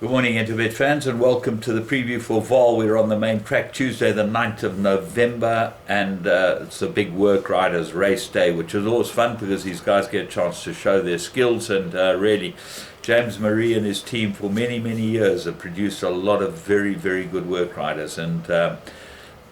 Good morning, Interbet fans, and welcome to the preview for Vol. We're on the main track Tuesday, the 9th of November, and it's a big work riders race day, which is always fun because these guys get a chance to show their skills. And really, James Marie and his team for many, many years have produced a lot of very, very good work riders. And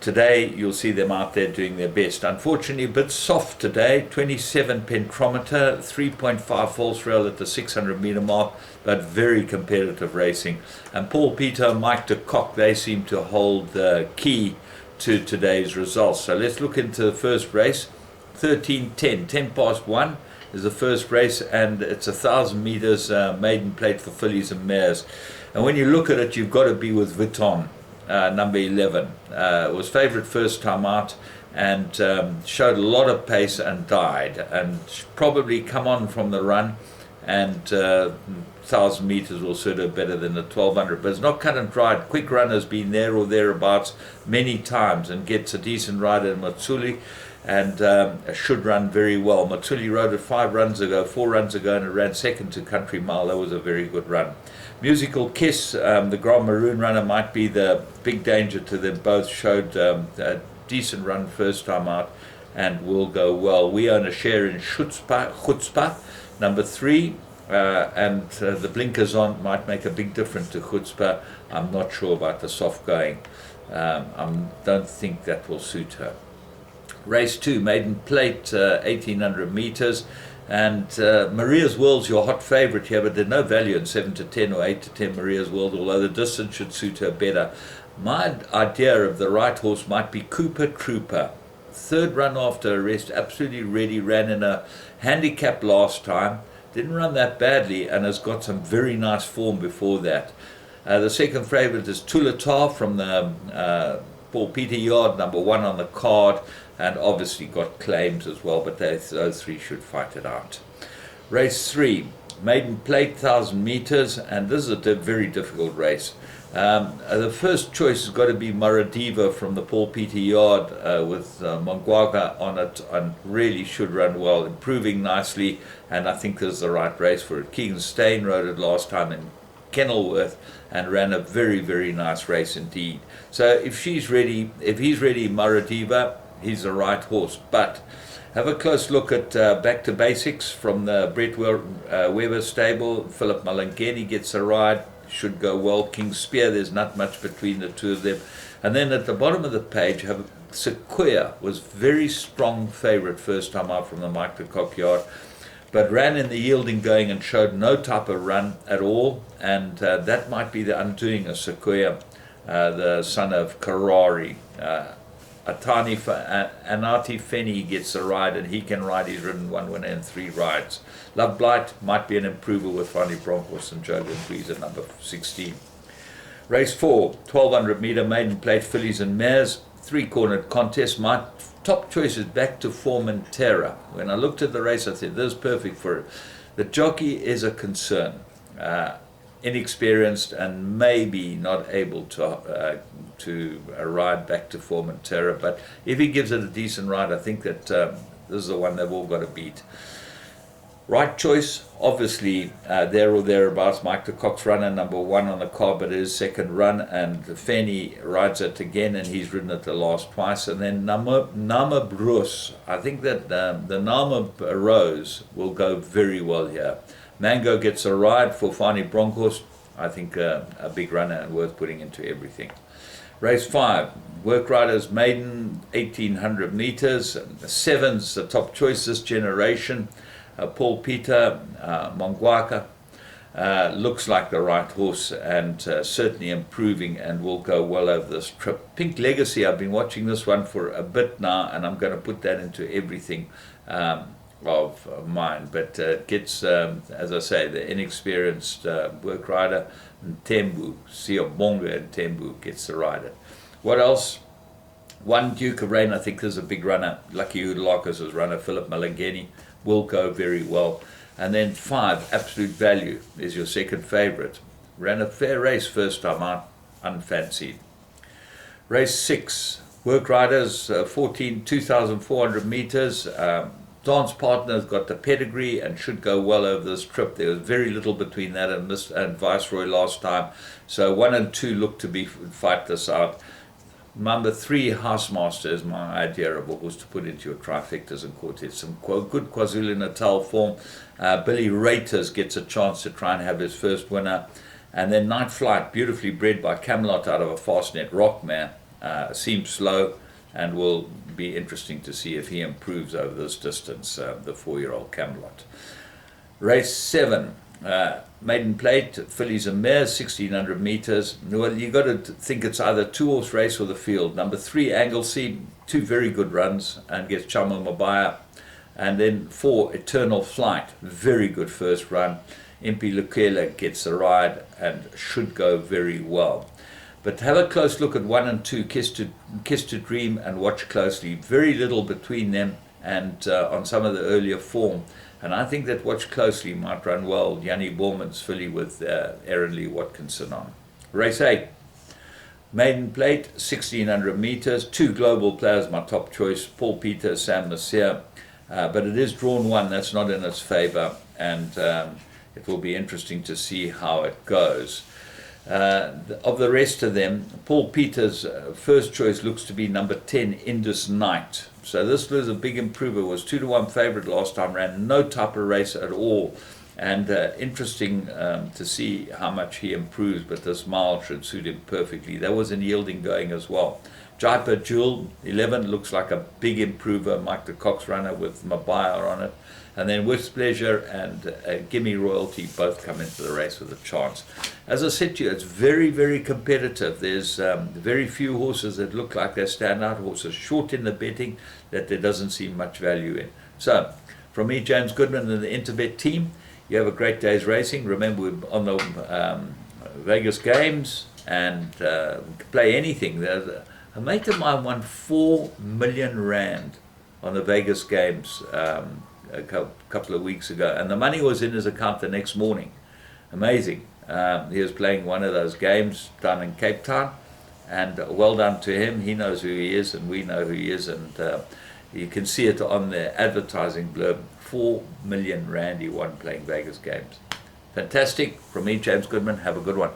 today you'll see them out there doing their best. Unfortunately, a bit soft today, 27 pentrometer, 3.5 false rail at the 600 meter mark, but very competitive racing. And Paul Peter and Mike de Kock, they seem to hold the key to today's results. So let's look into the first race. 13:10, 10 past 1 is the first race, and it's 1,000 meters maiden plate for fillies and mares. And when you look at it, you've got to be with Vuitton. Number 11 was favourite first time out, and showed a lot of pace and died, and probably come on from the run, and 1,000 metres will suit her better than the 1,200, but it's not cut and dried. Quick Runner's been there or thereabouts many times and gets a decent ride in Matsuli, and should run very well. Matsuli rode it 4 runs ago, and it ran second to Country Mile. That was a very good run. Musical Kiss, the Grand Maroon runner, might be the big danger to them both. Showed a decent run first time out and will go well. We own a share in Chutzpah, number 3, and the blinkers on might make a big difference to Chutzpah. I'm not sure about the soft going. I don't think that will suit her. Race 2, maiden plate, 1,800 meters. And Maria's World's your hot favourite here, but there's no value in 7 to 10 or 8 to 10 Maria's World, although the distance should suit her better. My idea of the right horse might be Cooper Trooper. Third run after a rest, absolutely ready, ran in a handicap last time, didn't run that badly, and has got some very nice form before that. The second favourite is Tulatar from the Paul Peter Yard, number 1 on the card, and obviously got claims as well, but those 3 should fight it out. Race 3, maiden plate, 1,000 meters, and this is a very difficult race. The first choice has got to be Maradiva from the Paul Peter Yard with Mongwaga on it, and really should run well, improving nicely, and I think this is the right race for it. Keegan Stain rode it last time in Kenilworth and ran a very, very nice race indeed. So if he's ready, Maradiva, he's the right horse. But have a close look at Back to Basics from the Brett Weber stable. Philip Malangeni gets a ride, should go well. King Spear, there's not much between the two of them. And then at the bottom of the page, have Sequoia, was very strong favourite first time out from the Mike de Kock Yard, but ran in the yielding going and showed no type of run at all, and that might be the undoing of Sequoia, the son of Karari. Anati Feni gets a ride, and he can ride. He's ridden 1 winner in 3 rides. Love Blight might be an improver with Fanny Broncos and Joe Louise at number 16. Race 4, 1,200 meter maiden plate fillies and mares, 3-cornered contest. My top choice is Back to Formentera. When I looked at the race, I said, this is perfect for it. The jockey is a concern. Inexperienced and maybe not able to ride Back to Formentera, but if he gives it a decent ride, I think that this is the one they've all got to beat. Right choice, obviously there or thereabouts. Mike de Kock's runner, number 1 on the card, but it is second run, and Fanny rides it again, and he's ridden it the last twice. And then Nama Bruce, I think that the Nama Rose will go very well here. Mango gets a ride for Fanny Broncos. I think a big runner and worth putting into everything. Race 5, Work Riders Maiden, 1,800 meters. 7's the top choice this generation. Paul Peter, Mongwaka, looks like the right horse, and certainly improving and will go well over this trip. Pink Legacy, I've been watching this one for a bit now, and I'm going to put that into everything of mine, but gets, as I say, the inexperienced work rider, Tembu, Siobonga and Tembu gets the rider. What else? 1, Duke of Rain, I think there's a big runner. Lucky Udalakis' runner, Philip Malangeni, will go very well. And then 5, Absolute Value, is your second favourite. Ran a fair race first time out, unfancied. Race 6, Work Riders, 2,400 meters. Dance Partner's got the pedigree and should go well over this trip. There was very little between that and Viceroy last time. So 1 and 2 look to be fight this out. Number 3, Housemaster is my idea of a horse to put into your trifectas and quartets. Some good KwaZulu-Natal form. Billy Raters gets a chance to try and have his first winner. And then Night Flight, beautifully bred by Camelot out of a Fastnet Rockmare. Seems slow and will be interesting to see if he improves over this distance, the 4-year-old Camelot. Race 7. Maiden Plate, fillies and mares, 1600 meters. Well, you got to think it's either 2-horse race or the field. Number 3, Anglesey, 2 very good runs and gets Chama Mabaya. And then 4, Eternal Flight, very good first run. Impi Lukela gets a ride and should go very well. But have a close look at 1 and 2, Kiss to Dream, and watch closely. Very little between them and on some of the earlier form. And I think that Watch Closely might run well. Yanni Borman's filly with Aaron Lee Watkinson on. Race 8. Maiden Plate, 1600 meters. 2 global players, my top choice. Paul Peter, Sam Nasir. But it is drawn 1. That's not in its favor. And it will be interesting to see how it goes. Of the rest of them, Paul Peters' first choice looks to be number 10, Indus Knight. So this was a big improver, was 2-1 favorite last time, ran no type of race at all. And interesting to see how much he improves, but this mile should suit him perfectly. There was an yielding going as well. Jaipur Jewel, 11, looks like a big improver. Mike the Cox runner with Mabaya on it. And then With Pleasure and Gimme Royalty both come into the race with a chance. As I said to you, it's very, very competitive. There's very few horses that look like they're standout horses, short in the betting, that there doesn't seem much value in. So, from me, James Goodman and the Interbet team, you have a great day's racing. Remember, we're on the Vegas Games and play anything. A mate of mine won 4 million rand on the Vegas Games a couple of weeks ago, and the money was in his account the next morning. Amazing. He was playing one of those games down in Cape Town, and well done to him. He knows who he is, and we know who he is, and you can see it on the advertising blurb. 4 million rand he won playing Vegas Games. Fantastic. From me, James Goodman. Have a good one.